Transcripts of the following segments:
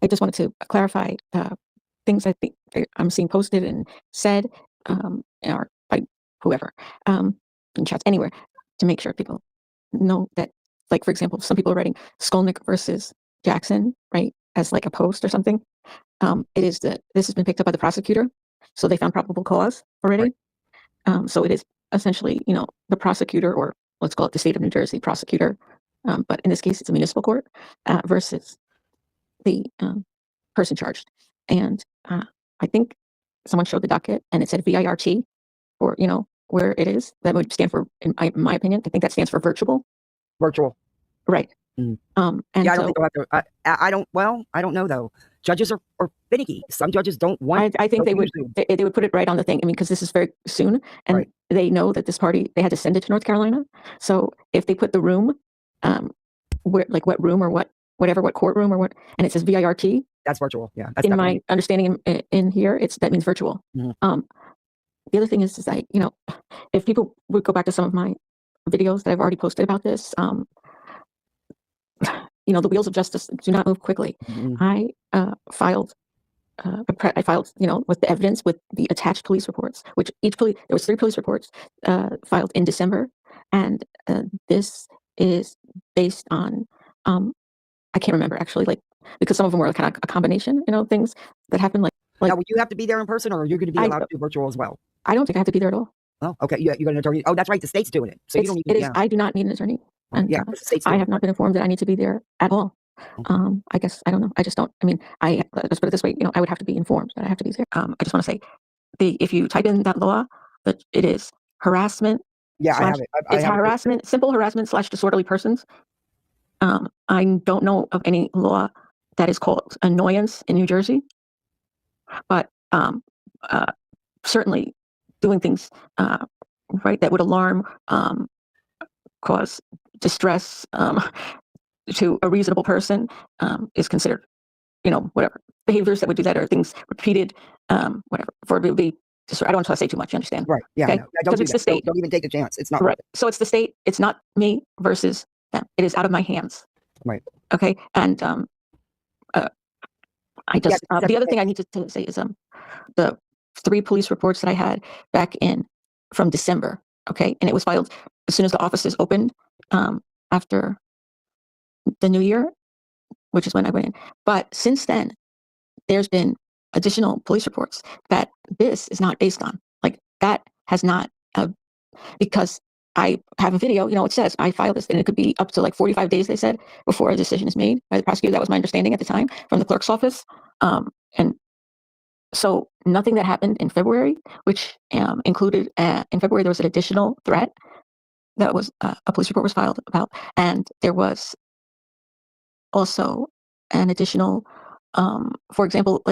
I just wanted to clarify things I think I'm seeing posted and said, or by whoever, in chats, anywhere, to make sure people know that, like, for example, some people are writing Skolnik versus Jackson, right, as like a post or something. This has been picked up by the prosecutor, so they found probable cause already. Right. So it is essentially, the prosecutor, or let's call it the state of New Jersey prosecutor, but in this case, it's a municipal court versus the person charged. And I think someone showed the docket, and it said VIRT, or where it is. That would stand for, in my opinion, I think that stands for virtual. Virtual. Right. And yeah, I don't think they'll have to. I don't know though. Judges are finicky. Some judges don't want. I think they would put it right on the thing. I mean, because this is very soon, and they know that this party, they had to send it to North Carolina. So if they put the room, what room or what courtroom or what, and it says VIRT, that's virtual. Yeah. That's in my understanding in here, that means virtual. Mm-hmm. The other thing is that if people would go back to some of my videos that I've already posted about this, the wheels of justice do not move quickly. Mm-hmm. I filed, with the evidence, with the attached police reports, which there was 3 police reports filed in December, and this is based on, I can't remember actually, because some of them were kind of a combination, things that happened. Now, would you have to be there in person, or are you going to be allowed to do virtual as well? I don't think I have to be there at all. Oh, okay. You got an attorney? Oh, that's right. The state's doing it, so you don't need. I do not need an attorney. And yeah, I have not been informed that I need to be there at all. Okay. I guess, I don't know. I just don't. I mean, let's put it this way. I would have to be informed that I have to be there. I just want to say, if you type in that law, that it is harassment. Yeah, I have it. It's harassment, simple harassment / disorderly persons. I don't know of any law that is called annoyance in New Jersey, but certainly doing things that would alarm, cause distress to a reasonable person is considered, whatever behaviors that would do that, or things repeated, whatever, for it would be. I don't want to say too much. You understand? Right. Yeah. Okay? No, don't do it's the state. Don't even take the chance. It's not right. So it's the state. It's not me versus them. It is out of my hands. Right. Okay. And I just the other thing I need to say is the 3 police reports that I had back from December. Okay, and it was filed as soon as the offices opened after the new year, which is when I went in. But since then, there's been additional police reports that this is not based on. That has not, because I have a video, it says I filed this, and it could be up to 45 days, they said, before a decision is made by the prosecutor. That was my understanding at the time from the clerk's office. And so nothing that happened in February, which included, in February, there was an additional threat that was, a police report was filed about. And there was also an additional, for example,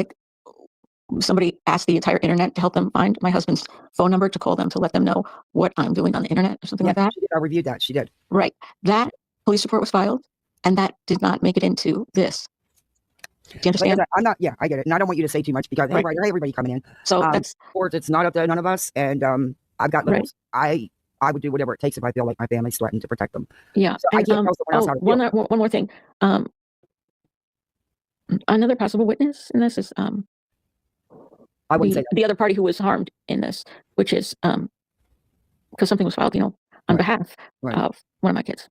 somebody asked the entire internet to help them find my husband's phone number, to call them, to let them know what I'm doing on the internet or something like that. She did. I reviewed that. She did. Right. That police report was filed, and that did not make it into this. Do you understand? I'm not. Yeah, I get it. And I don't want you to say too much, because hey, everybody coming in. So that's, it's not up to none of us. And I've got littles. Right. I would do whatever it takes if I feel like my family's threatened, to protect them. Yeah. So I can't tell someone else how to feel. One more thing. Another possible witness in this is I wouldn't say that. The other party who was harmed in this, which is because something was filed, on behalf of one of my kids.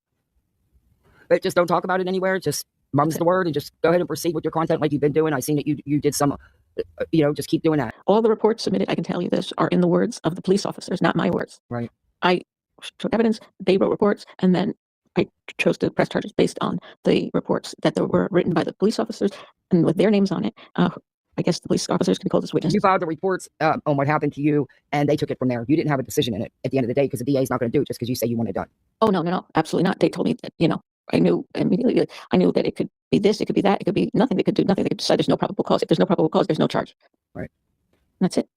But just don't talk about it anywhere. Just mum's the word, and just go ahead and proceed with your content like you've been doing. I've seen that you did some, just keep doing that. All the reports submitted, I can tell you this, are in the words of the police officers, not my words. Right. I showed evidence, they wrote reports, and then I chose to press charges based on the reports that were written by the police officers and with their names on it. I guess the police officers can be called as witnesses. You filed the reports on what happened to you, and they took it from there. You didn't have a decision in it at the end of the day, because the DA is not going to do it just because you say you want it done. Oh, no, absolutely not. They told me that, I knew immediately. I knew that it could be this, it could be that, it could be nothing. They could do nothing. They could decide there's no probable cause. If there's no probable cause, there's no charge. Right. That's it.